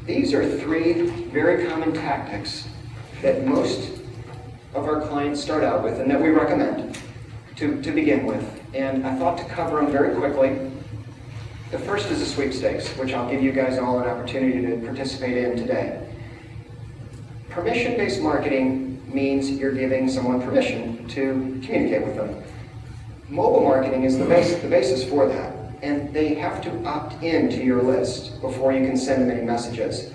These are three very common tactics that most of our clients start out with and that we recommend to begin with. And I thought to cover them very quickly. The first is a sweepstakes, which I'll give you guys all an opportunity to participate in today. Permission-based marketing means you're giving someone permission to communicate with them. Mobile marketing is the basis for that, and they have to opt into your list before you can send them any messages.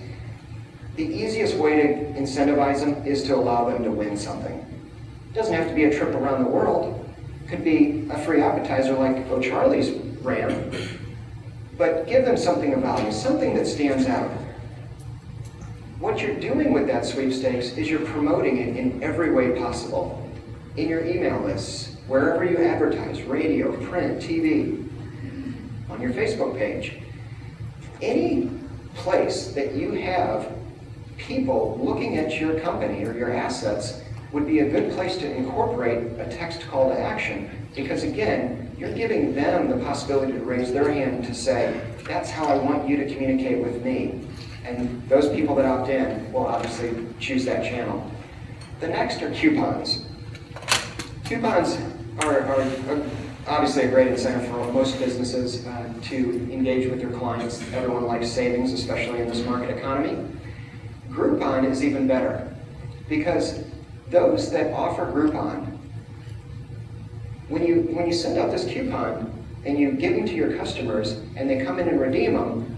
The easiest way to incentivize them is to allow them to win something. It doesn't have to be a trip around the world. It could be a free appetizer like O'Charlie's ran, but give them something of value, something that stands out. What you're doing with that sweepstakes is you're promoting it in every way possible. In your email lists, wherever you advertise, radio, print, TV, on your Facebook page. Any place that you have people looking at your company or your assets would be a good place to incorporate a text call to action, because again, you're giving them the possibility to raise their hand to say, that's how I want you to communicate with me. And those people that opt in will obviously choose that channel. The next are coupons. Coupons are obviously a great incentive for most businesses to engage with their clients. Everyone likes savings, especially in this market economy. Groupon is even better, because those that offer Groupon, when you send out this coupon and you give them to your customers and they come in and redeem them,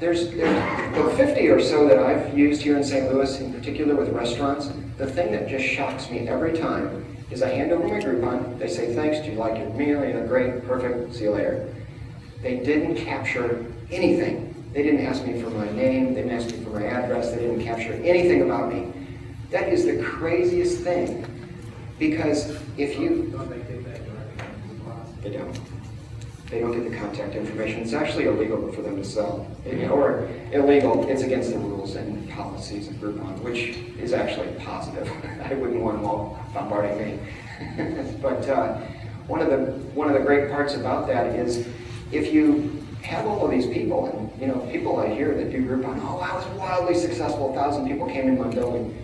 there's the 50 or so that I've used here in St. Louis, in particular with restaurants. The thing that just shocks me every time is I hand over my Groupon, they say, thanks, do you like your meal? Yeah, great, perfect, see you later. They didn't capture anything. They didn't ask me for my name, they didn't ask me for my address, they didn't capture anything about me. That is the craziest thing, because if you... Don't they get that directly from the boss? They don't. They don't get the contact information. It's actually illegal for them to sell. Or illegal, it's against the rules and policies of Groupon, which is actually positive. I wouldn't want them all bombarding me. But one of the great parts about that is if you have all of these people, and people I hear that do Groupon, oh, I was wildly successful, 1,000 people came in my building.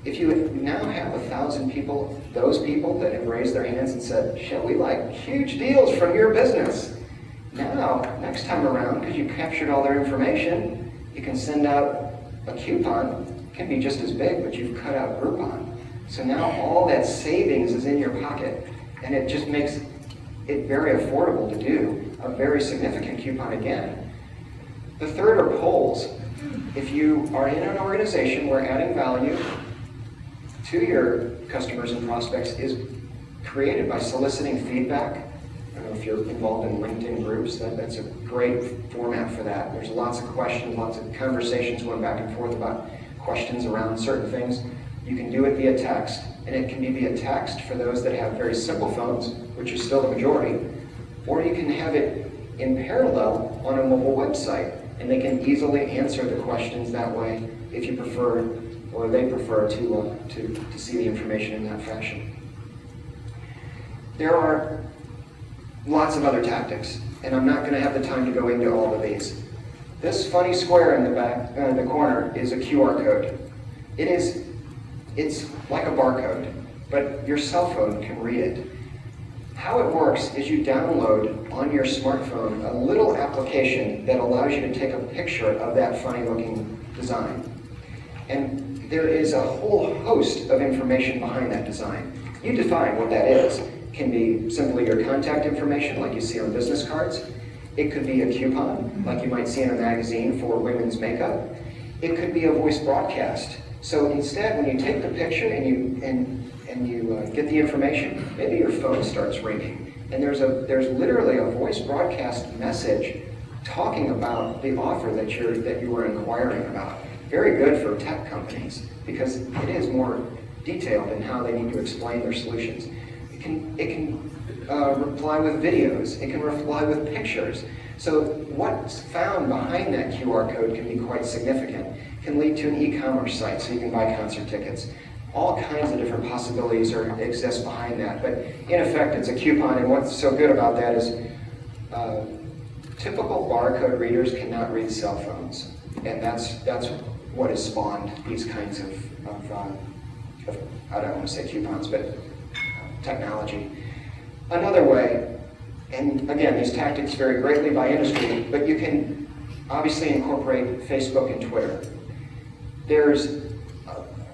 If you now have 1,000 people, those people that have raised their hands and said, shall we like huge deals from your business? Now, next time around, because you captured all their information, you can send out a coupon. It can be just as big, but you've cut out Groupon. So now all that savings is in your pocket, and it just makes it very affordable to do a very significant coupon again. The third are polls. If you are in an organization where adding value to your customers and prospects is created by soliciting feedback. I don't know if you're involved in LinkedIn groups, that's a great format for that. There's lots of questions, lots of conversations going back and forth about questions around certain things. You can do it via text, and it can be via text for those that have very simple phones, which is still the majority, or you can have it in parallel on a mobile website, and they can easily answer the questions that way if you prefer, or they prefer to see the information in that fashion. There are lots of other tactics, and I'm not going to have the time to go into all of these. This funny square in the back, the corner, is a QR code. It's like a barcode, but your cell phone can read it. How it works is you download on your smartphone a little application that allows you to take a picture of that funny looking design. And there is a whole host of information behind that design. You define what that is. It can be simply your contact information like you see on business cards. It could be a coupon like you might see in a magazine for women's makeup. It could be a voice broadcast. So instead, when you take the picture and you get the information, maybe your phone starts ringing, and there's literally a voice broadcast message talking about the offer that you were inquiring about. Very good for tech companies because it is more detailed in how they need to explain their solutions. It can reply with videos. It can reply with pictures. So what's found behind that QR code can be quite significant. It can lead to an e-commerce site so you can buy concert tickets. All kinds of different possibilities exist behind that. But in effect, it's a coupon, and what's so good about that is typical barcode readers cannot read cell phones. And that's what has spawned these kinds of I don't want to say coupons, but technology. Another way, and again, these tactics vary greatly by industry, but you can obviously incorporate Facebook and Twitter. There's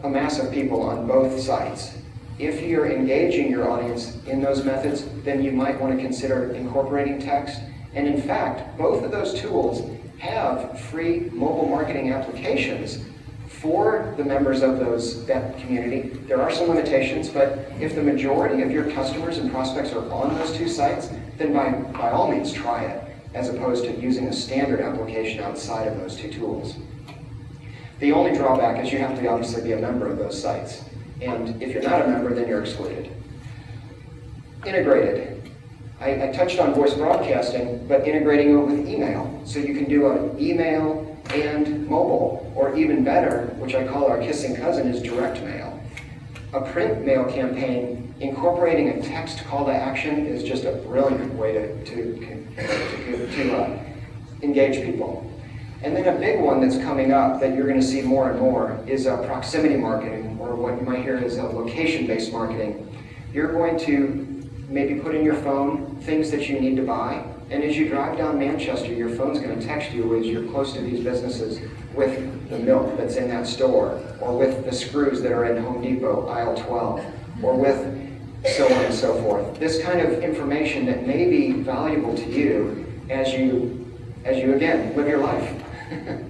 a mass of people on both sites. If you're engaging your audience in those methods, then you might want to consider incorporating text. And in fact, both of those tools have free mobile marketing applications for the members of that community. There are some limitations, but if the majority of your customers and prospects are on those two sites, then by all means try it, as opposed to using a standard application outside of those two tools. The only drawback is you have to obviously be a member of those sites. And if you're not a member, then you're excluded. Integrated. I touched on voice broadcasting, but integrating it with email. So you can do an email and mobile, or even better, which I call our kissing cousin, is direct mail. A print mail campaign incorporating a text call to action is just a brilliant way to engage people. And then a big one that's coming up that you're going to see more and more is proximity marketing, or what you might hear as location-based marketing. You're going to maybe put in your phone things that you need to buy, and as you drive down Manchester, your phone's going to text you as you're close to these businesses with the milk that's in that store, or with the screws that are in Home Depot, aisle 12, or with so on and so forth. This kind of information that may be valuable to you as you again, live your life.